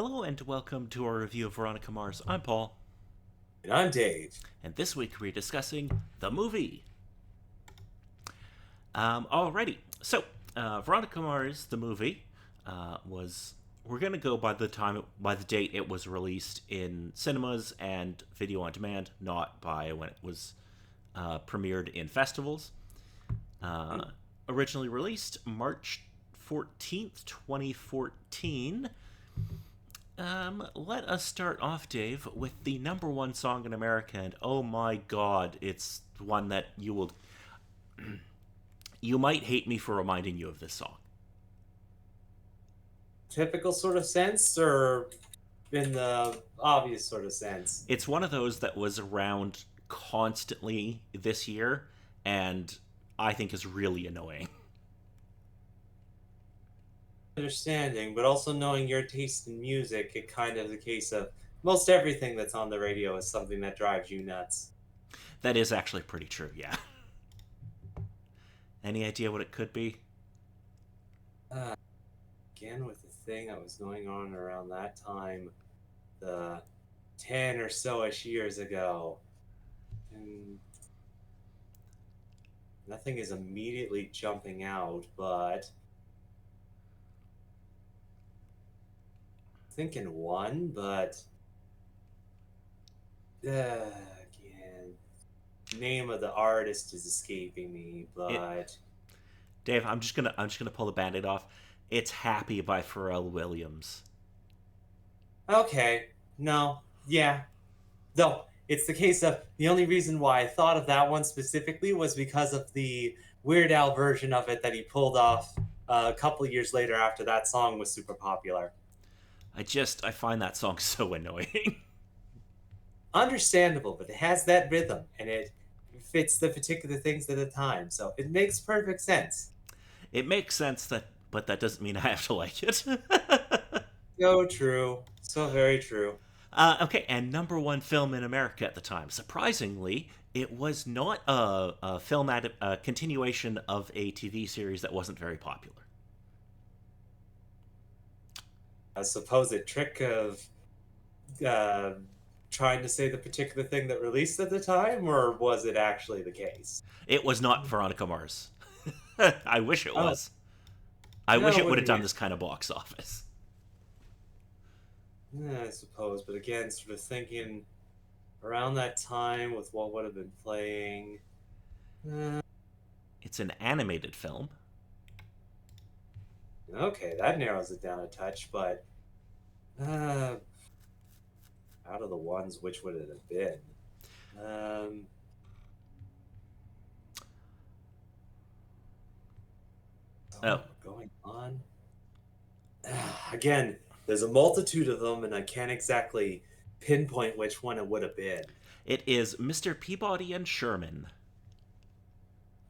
Hello and welcome to our review of Veronica Mars. I'm Paul, And I'm Dave. and this week we're discussing the movie. Alrighty, so Veronica Mars, the movie, was we're gonna go by the date it was released in cinemas and video on demand, not by when it was premiered in festivals. Uh, Originally released March 14th, 2014. Let us start off, Dave, with the number one song in America, and oh my god, it's one that you might hate me for reminding you of this song. Typical sort of sense, or in the obvious sort of sense? It's one of those that was around constantly this year, and I think is really annoying. Understanding, but also knowing your taste in music, it kind of the case of most everything that's on the radio is something that drives you nuts. That is actually pretty true, yeah. Any idea what it could be? Uh, Again, with the thing that was going on around that time, the 10 or so ish years ago, and nothing is immediately jumping out, but thinking one, but again, name of the artist is escaping me, It, but Dave. I'm just gonna pull the band-aid off. It's "Happy" by Pharrell Williams. okay, no, yeah, no. It's the case of the only reason why I thought of that one specifically was because of the Weird Al version of it that he pulled off a couple of years later after that song was super popular. I find that song so annoying. Understandable, but it has that rhythm and it fits the particular things at the time, so it makes perfect sense. It makes sense but that doesn't mean I have to like it. So true, so very true. Okay, and number one film in America at the time. Surprisingly, it was not a continuation of a TV series that wasn't very popular. A supposed trick of uh, trying to say the particular thing that released at the time, or was it actually the case? It was not Veronica Mars. I wish it Oh, was. I wish no, it it would wouldn't have be. done this kind of box office. Yeah, I suppose, but again, sort of thinking around that time with what would have been playing. Uh, It's an animated film. okay, that narrows it down a touch, but uh, out of the ones, which would it have been? Um, Oh, oh, going on. Again, there's a multitude of them, and I can't exactly pinpoint which one it would have been. it is Mr. Peabody and Sherman.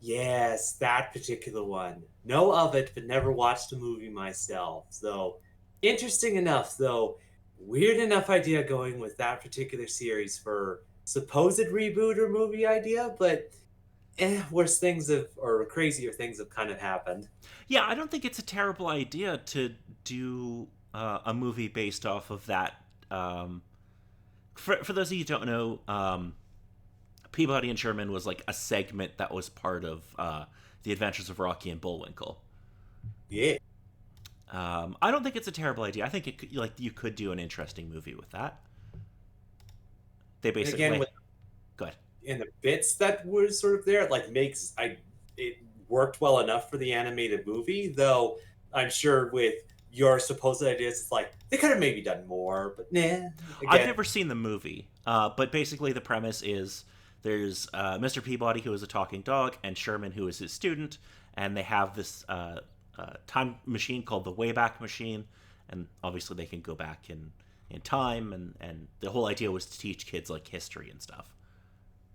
Yes, that particular one. Know of it, but never watched the movie myself. So, interesting enough, though, weird enough idea going with that particular series for supposed reboot or movie idea, but worse things have, or crazier things have kind of happened. Yeah, I don't think it's a terrible idea to do a movie based off of that. For those of you who don't know, Peabody and Sherman was like a segment that was part of the Adventures of Rocky and Bullwinkle. Yeah. I don't think it's a terrible idea. I think you could do an interesting movie with that. They And again, basically with go ahead. in the bits that were sort of there, it, like makes I it worked well enough for the animated movie, though I'm sure with your supposed ideas, it's like they could have maybe done more, but nah. I've Again, never seen the movie, but basically the premise is there's Mr. Peabody who is a talking dog and Sherman who is his student, and they have this time machine called the Wayback Machine, and obviously they can go back in time, and the whole idea was to teach kids like history and stuff.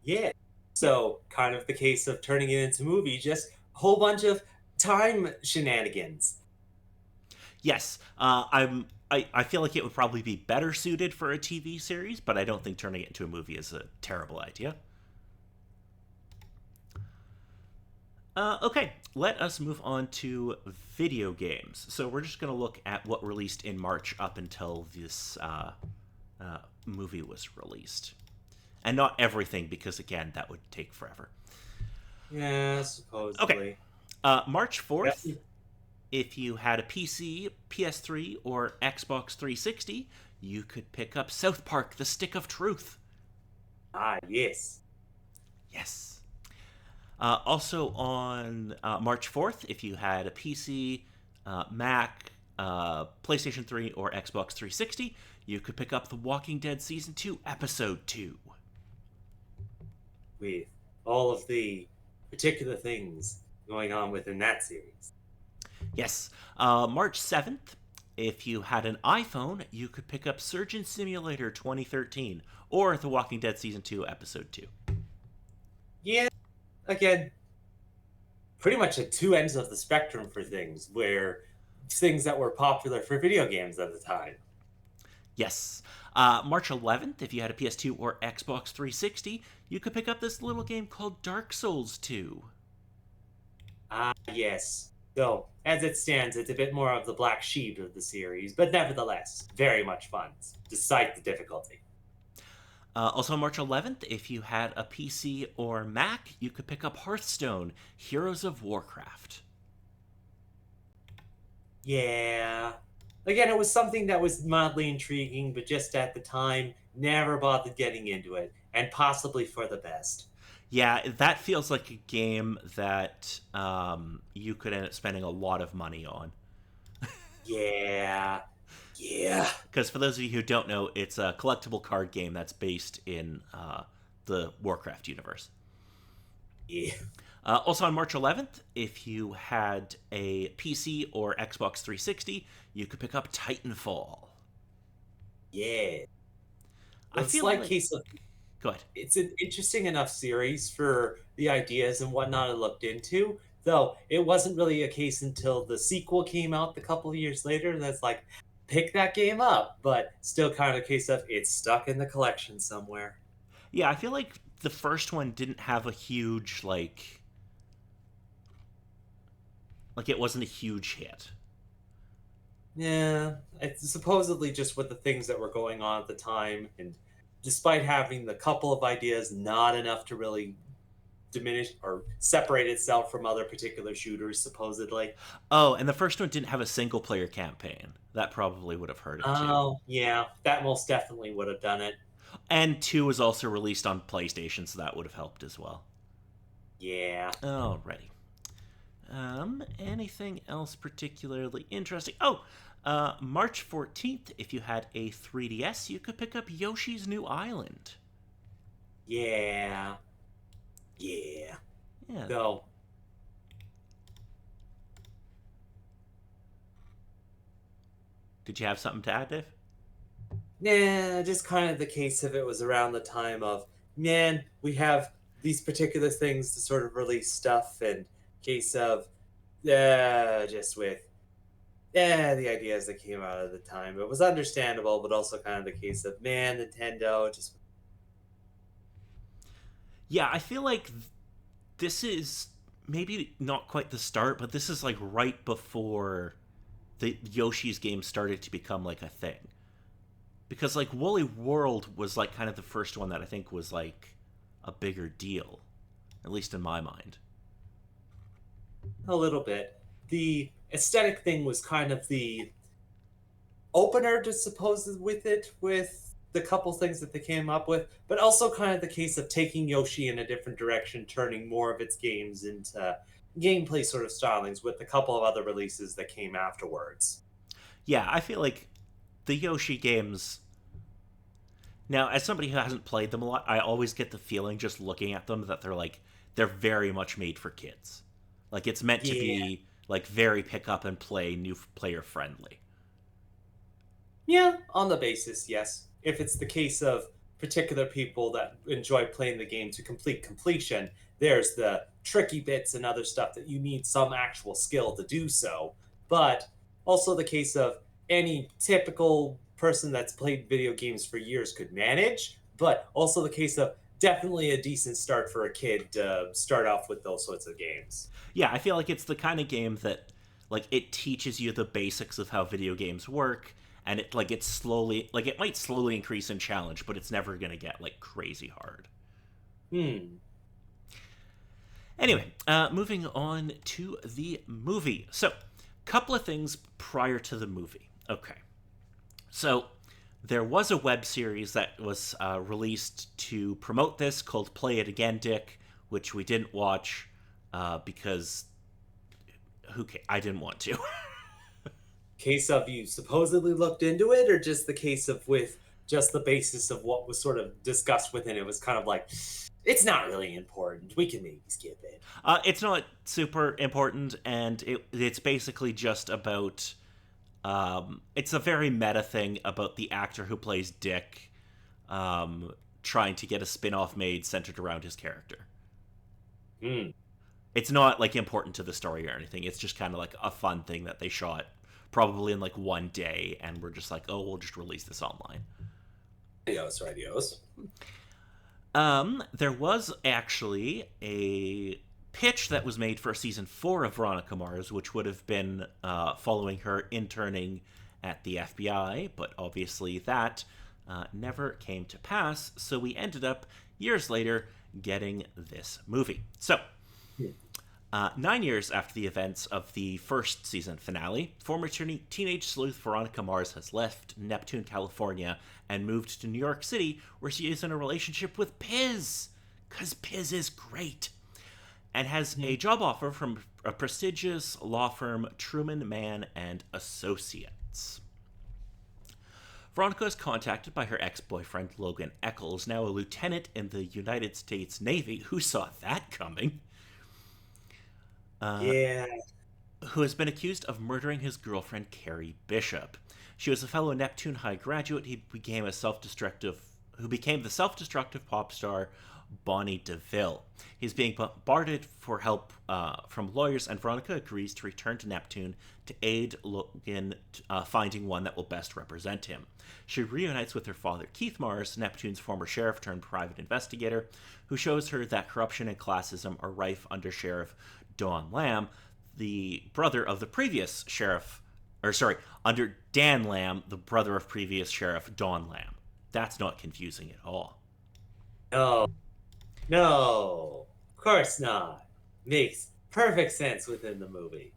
yeah. So kind of the case of turning it into movie, just a whole bunch of time shenanigans. Yes, I feel like it would probably be better suited for a TV series, but I don't think turning it into a movie is a terrible idea. Okay, let us move on to video games. So we're just going to look at what released in March up until this movie was released. And not everything, because again, that would take forever. Yeah, Okay, supposedly. March Yep. 4th, if you had a PC, PS3, or Xbox 360, you could pick up South Park The Stick of Truth. Ah, yes. Yes. Also on March 4th, if you had a PC, Mac, PlayStation 3, or Xbox 360, you could pick up The Walking Dead Season 2, Episode 2. With all of the particular things going on within that series. Yes. March 7th, if you had an iPhone, you could pick up Surgeon Simulator 2013 or The Walking Dead Season 2, Episode 2. Yeah, again, pretty much at two ends of the spectrum for things, where things that were popular for video games at the time. Yes. March 11th, if you had a PS2 or Xbox 360, you could pick up this little game called Dark Souls 2. Ah, yes. Though, as it stands, it's a bit more of the black sheep of the series, but nevertheless, very much fun, despite the difficulty. Also, March 11th, if you had a PC or Mac, you could pick up Hearthstone Heroes of Warcraft. Yeah. Again, it was something that was mildly intriguing, but just at the time, never bothered getting into it, and possibly for the best. Yeah, that feels like a game that you could end up spending a lot of money on. Yeah. Yeah. Because for those of you who don't know, it's a collectible card game that's based in the Warcraft universe. Yeah. Also on March 11th, if you had a PC or Xbox 360, you could pick up Titanfall. Yeah. I A feel slight like. case of Go ahead. it's an interesting enough series for the ideas and whatnot I looked into. Though it wasn't really a case until the sequel came out a couple of years later that's like, pick that game up. But still kind of a case of it's stuck in the collection somewhere. Yeah, I feel like the first one didn't have a huge, like it wasn't a huge hit. Yeah, it's supposedly just with the things that were going on at the time, and despite having the couple of ideas, not enough to really diminish or separate itself from other particular shooters, supposedly. Oh, and the first one didn't have a single player campaign. That probably would have hurt it too. Oh, yeah, that most definitely would have done it. And 2 was also released on PlayStation, so that would have helped as well. Yeah. Alrighty. Anything else particularly interesting? Oh, March 14th, if you had a 3DS, you could pick up Yoshi's New Island. Yeah. Yeah. Yeah. Though, Did you have something to add, Dave? nah, just kind of the case of it was around the time of, man, we have these particular things to sort of release stuff, and case of, just with yeah, the ideas that came out at the time. It was understandable, but also kind of the case of, man, Nintendo just. Yeah, I feel like this is maybe not quite the start, but this is like right before the Yoshi's game started to become like a thing. Because like Woolly World was like kind of the first one that I think was like a bigger deal, at least in my mind. A little bit. The aesthetic thing was kind of the opener to suppose with it, with the couple things that they came up with, but also kind of the case of taking Yoshi in a different direction, turning more of its games into gameplay sort of stylings with a couple of other releases that came afterwards. Yeah, I feel like the Yoshi games. Now, as somebody who hasn't played them a lot, I always get the feeling just looking at them that they're very much made for kids. Like it's meant to Yeah. be like very pick up and play, new player friendly. Yeah, on the basis, yes. If it's the case of particular people that enjoy playing the game to complete completion, there's the tricky bits and other stuff that you need some actual skill to do so. But also the case of any typical person that's played video games for years could manage, but also the case of definitely a decent start for a kid to start off with those sorts of games. Yeah, I feel like it's the kind of game that like it teaches you the basics of how video games work, and it's slowly like it might slowly increase in challenge, but it's never gonna get like crazy hard. Hmm. Anyway, moving on to the movie. So, couple of things prior to the movie. Okay, so there was a web series that was released to promote this called "Play It Again, Dick," which we didn't watch because I didn't want to. Case of you supposedly looked into it, or just the case of with just the basis of what was sort of discussed within it was kind of like, it's not really important. We can maybe skip it. It's not super important, and it's basically just about. It's a very meta thing about the actor who plays Dick trying to get a spin off made centered around his character. Hmm. It's not like important to the story or anything. It's just kind of like a fun thing that they shot probably in like one day, and we're just like, oh, we'll just release this online. Radios, radios. There was actually a pitch that was made for season 4 of Veronica Mars, which would have been following her interning at the FBI, but obviously that never came to pass, so we ended up, years later, getting this movie. So, 9 years after the events of the first season finale, former teenage sleuth Veronica Mars has left Neptune, California, and moved to New York City, where she is in a relationship with Piz, because Piz is great, and has a job offer from a prestigious law firm, Truman Mann and Associates. Veronica is contacted by her ex-boyfriend Logan Eccles, now a lieutenant in the United States Navy. Who saw that coming? Yeah. Who has been accused of murdering his girlfriend Carrie Bishop. She was a fellow Neptune High graduate. He became who became the self-destructive pop star Bonnie DeVille. He's being bombarded for help from lawyers, and Veronica agrees to return to Neptune to aid Logan finding one that will best represent him. She reunites with her father, Keith Mars, Neptune's former sheriff turned private investigator, who shows her that corruption and classism are rife under Sheriff Don Lamb, the brother of the previous sheriff, under Dan Lamb, the brother of previous Sheriff Don Lamb. That's not confusing at all. No. No. Of course not. Makes perfect sense within the movie.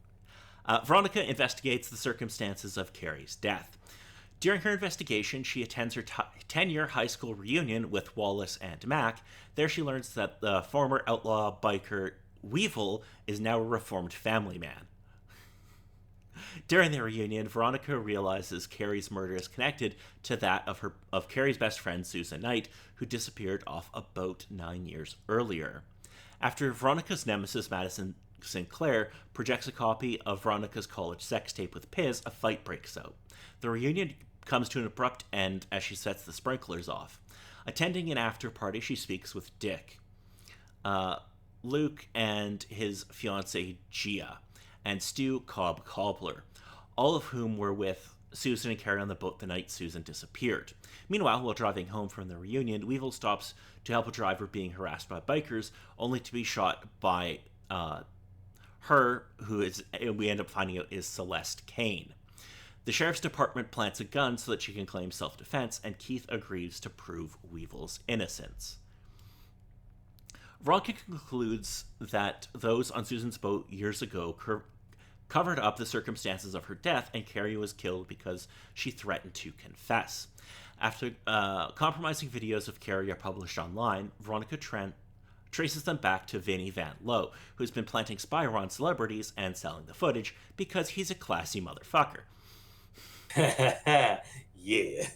Veronica investigates the circumstances of Carrie's death. During her investigation, she attends her 10-year high school reunion with Wallace and Mac. There she learns that the former outlaw biker Weevil is now a reformed family man. During the reunion, Veronica realizes Carrie's murder is connected to that of Carrie's best friend, Susan Knight, who disappeared off a boat 9 years earlier. After Veronica's nemesis, Madison Sinclair, projects a copy of Veronica's college sex tape with Piz, a fight breaks out. The reunion comes to an abrupt end as she sets the sprinklers off. Attending an after party, she speaks with Dick, Luke, and his fiancée Gia, and Stu Cobbler, all of whom were with Susan and Carrie on the boat the night Susan disappeared. Meanwhile, while driving home from the reunion, Weevil stops to help a driver being harassed by bikers, only to be shot by her, we end up finding out is Celeste Kane. The sheriff's department plants a gun so that she can claim self-defense, and Keith agrees to prove Weevil's innocence. Veronica concludes that those on Susan's boat years ago covered up the circumstances of her death, and Carrie was killed because she threatened to confess. After compromising videos of Carrie are published online, Veronica traces them back to Vinnie Van Lowe, who's been planting spyware on celebrities and selling the footage because he's a classy motherfucker. Yeah.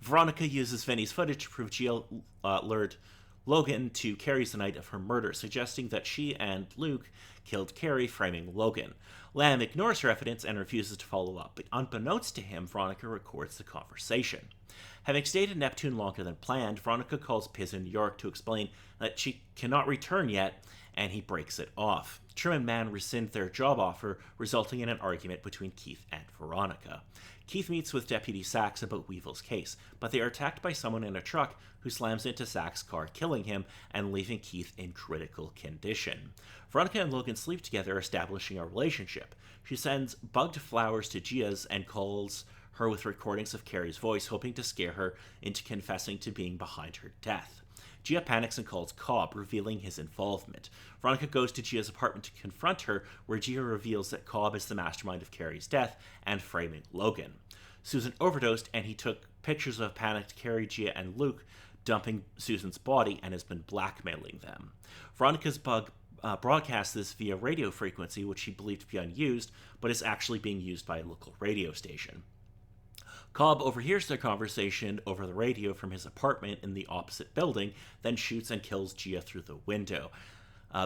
Veronica uses Vinnie's footage to prove Gia lured Logan to Carrie's the night of her murder, suggesting that she and Luke killed Carrie, framing Logan. Lamb ignores her evidence and refuses to follow up, but unbeknownst to him, Veronica records the conversation. Having stayed in Neptune longer than planned, Veronica calls Piz in New York to explain that she cannot return yet, and he breaks it off. Truman Mann rescind their job offer, resulting in an argument between Keith and Veronica. Keith meets with Deputy Sachs about Weevil's case, but they are attacked by someone in a truck who slams into Sachs' car, killing him and leaving Keith in critical condition. Veronica and Logan sleep together, establishing a relationship. She sends bugged flowers to Gia's and calls her with recordings of Carrie's voice, hoping to scare her into confessing to being behind her death. Gia panics and calls Cobb, revealing his involvement. Veronica goes to Gia's apartment to confront her, where Gia reveals that Cobb is the mastermind of Carrie's death and framing Logan. Susan overdosed, and he took pictures of panicked Carrie, Gia, and Luke dumping Susan's body and has been blackmailing them. Veronica's bug broadcasts this via radio frequency, which she believed to be unused, but is actually being used by a local radio station. Cobb overhears their conversation over the radio from his apartment in the opposite building, then shoots and kills Gia through the window,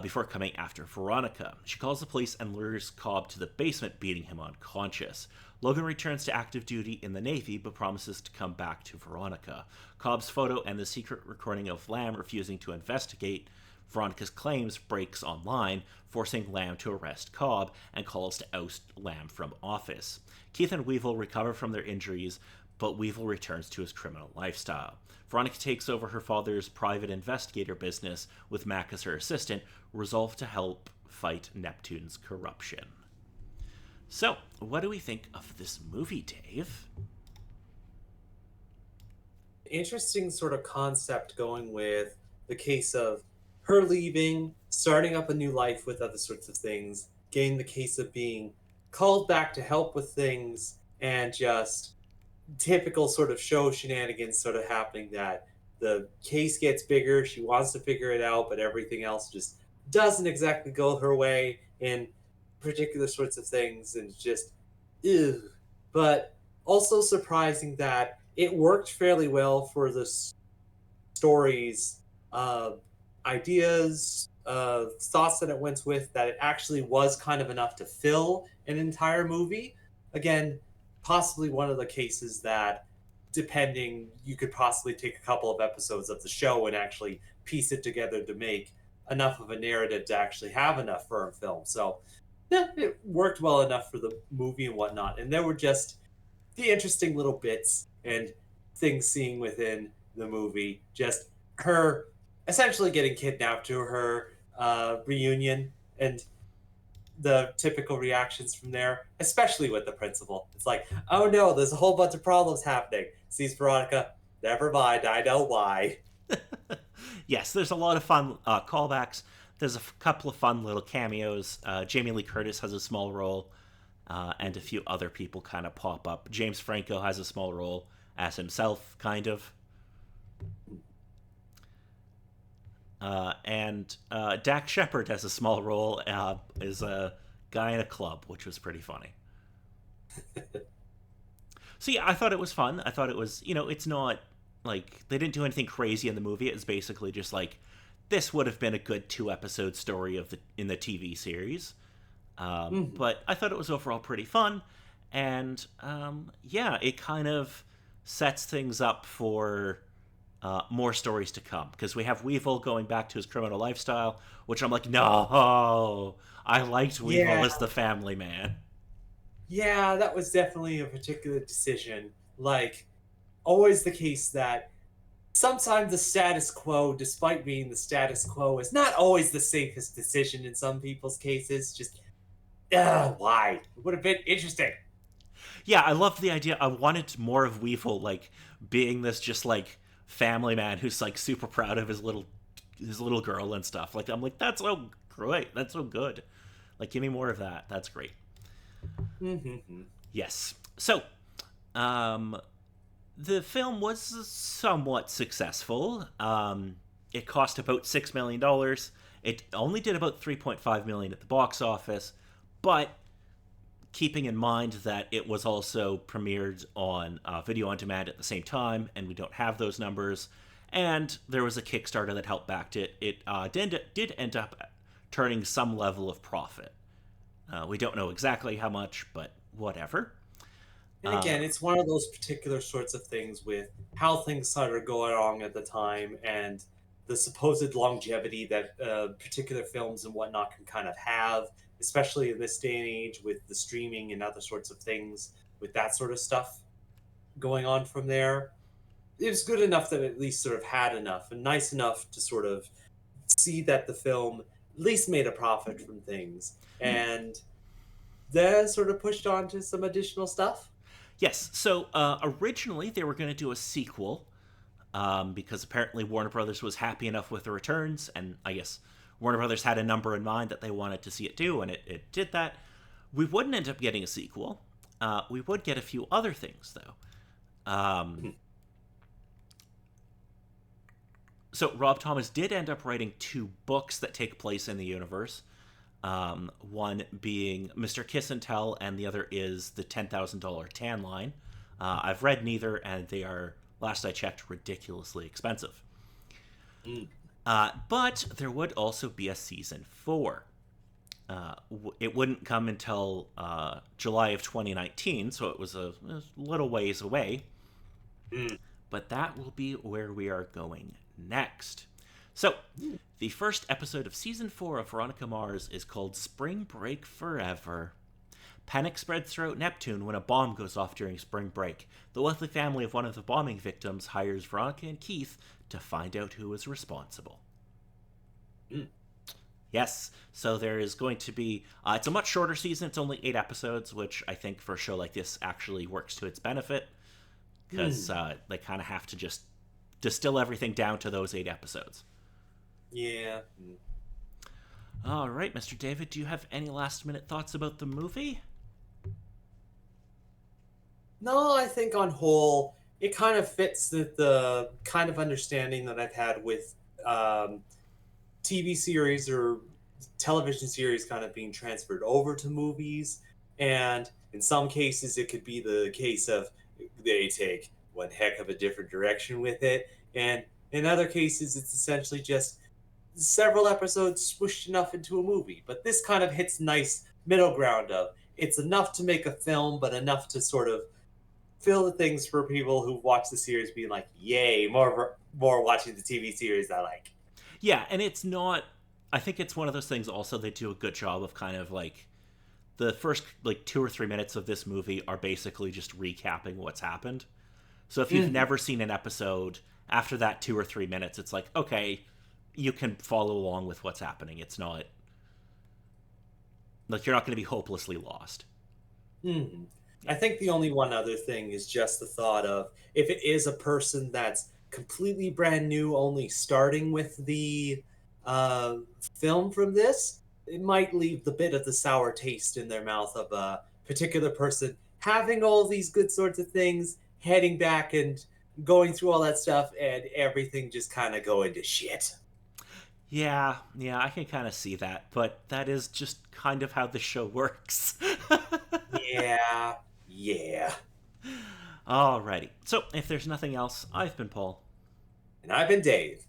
before coming after Veronica. She calls the police and lures Cobb to the basement, beating him unconscious. Logan returns to active duty in the Navy, but promises to come back to Veronica. Cobb's photo and the secret recording of Lamb refusing to investigate Veronica's claims breaks online, forcing Lamb to arrest Cobb and calls to oust Lamb from office. Keith and Weevil recover from their injuries, but Weevil returns to his criminal lifestyle. Veronica takes over her father's private investigator business with Mac as her assistant, resolved to help fight Neptune's corruption. So, what do we think of this movie, Dave? Interesting sort of concept going with the case of her leaving, starting up a new life with other sorts of things, getting the case of being called back to help with things, and just typical sort of show shenanigans sort of happening that the case gets bigger, she wants to figure it out, but everything else just doesn't exactly go her way in particular sorts of things, and just ew. But also surprising that it worked fairly well for the story's ideas, thoughts that it went with, that it actually was kind of enough to fill an entire movie. Again, possibly one of the cases that, depending, you could possibly take a couple of episodes of the show and actually piece it together to make enough of a narrative to actually have enough for a film. So yeah, it worked well enough for the movie and whatnot. And there were just the interesting little bits and things seen within the movie. Just her essentially getting kidnapped to her reunion, and the typical reactions from there, especially with the principal. It's like, oh no, there's a whole bunch of problems happening. Sees Veronica, never mind, I know why. Yes, there's a lot of fun callbacks. There's a couple of fun little cameos. Jamie Lee Curtis has a small role, and a few other people kind of pop up. James Franco has a small role as himself, kind of. And Dak Shepard has a small role as a guy in a club, which was pretty funny. So yeah, I thought it was fun. I thought it was, it's not like they didn't do anything crazy in the movie. It was basically just like, this would have been a good 2-episode story in the TV series. But I thought it was overall pretty fun, and yeah, it kind of sets things up for more stories to come, because we have Weevil going back to his criminal lifestyle, which I'm like, no, I liked Weevil as the family man. Yeah, that was definitely a particular decision. Like, always the case that sometimes the status quo, despite being the status quo, is not always the safest decision in some people's cases. Just, why? It would have been interesting. Yeah, I loved the idea. I wanted more of Weevil, like, being this just, like, family man who's, like, super proud of his little girl and stuff. Like, I'm like, that's so great. That's so good. Like, give me more of that. That's great. Mm-hmm. Yes. So, the film was somewhat successful. It cost about $6 million. It only did about $3.5 million at the box office, but keeping in mind that it was also premiered on video on demand at the same time, and we don't have those numbers, and there was a Kickstarter that helped back it, it did end up turning some level of profit. We don't know exactly how much, but whatever. And again, it's one of those particular sorts of things with how things started going on at the time, and the supposed longevity that particular films and whatnot can kind of have, especially in this day and age with the streaming and other sorts of things. with that sort of stuff going on from there. It was good enough that it at least sort of had enough and nice enough to sort of see that the film at least made a profit from things. And then sort of pushed on to some additional stuff. Yes. So originally they were going to do a sequel because apparently Warner Brothers was happy enough with the returns, and I guess Warner Brothers had a number in mind that they wanted to see it do, and it did that. We wouldn't end up getting a sequel. We would get a few other things, though. So Rob Thomas did end up writing 2 books that take place in the universe. One being Mr. Kiss and Tell, and the other is the $10,000 Tan Line. I've read neither, and they are, last I checked, ridiculously expensive. But there would also be a season 4. It wouldn't come until July of 2019, so it was a little ways away. But that will be where we are going next. So, the first episode of season 4 of Veronica Mars is called Spring Break Forever. Panic spreads throughout Neptune when a bomb goes off during spring break. The wealthy family of one of the bombing victims hires Veronica and Keith to find out who is responsible. Yes, so there is going to be... it's a much shorter season. It's only 8 episodes, which I think for a show like this actually works to its benefit. Because they kind of have to just distill everything down to those 8 episodes. Yeah. All right, Mr. David, do you have any last-minute thoughts about the movie? No, I think on whole, it kind of fits the kind of understanding that I've had with TV series or television series kind of being transferred over to movies. And in some cases, it could be the case of they take one heck of a different direction with it. And in other cases, it's essentially just several episodes swished enough into a movie. But this kind of hits nice middle ground of it's enough to make a film, but enough to sort of fill the things for people who watch the series being like, yay, more watching the TV series I like. Yeah, and it's not... I think it's one of those things also they do a good job of kind of like... The first 2 or 3 minutes of this movie are basically just recapping what's happened. So if you've never seen an episode, after that 2 or 3 minutes, it's like, okay, you can follow along with what's happening. It's not... Like, you're not going to be hopelessly lost. I think the only one other thing is just the thought of if it is a person that's completely brand new, only starting with the film from this, it might leave the bit of the sour taste in their mouth of a particular person having all these good sorts of things, heading back and going through all that stuff, and everything just kind of going to shit. Yeah, I can kind of see that, but that is just kind of how the show works. Yeah. Alrighty. So, if there's nothing else, I've been Paul. And I've been Dave.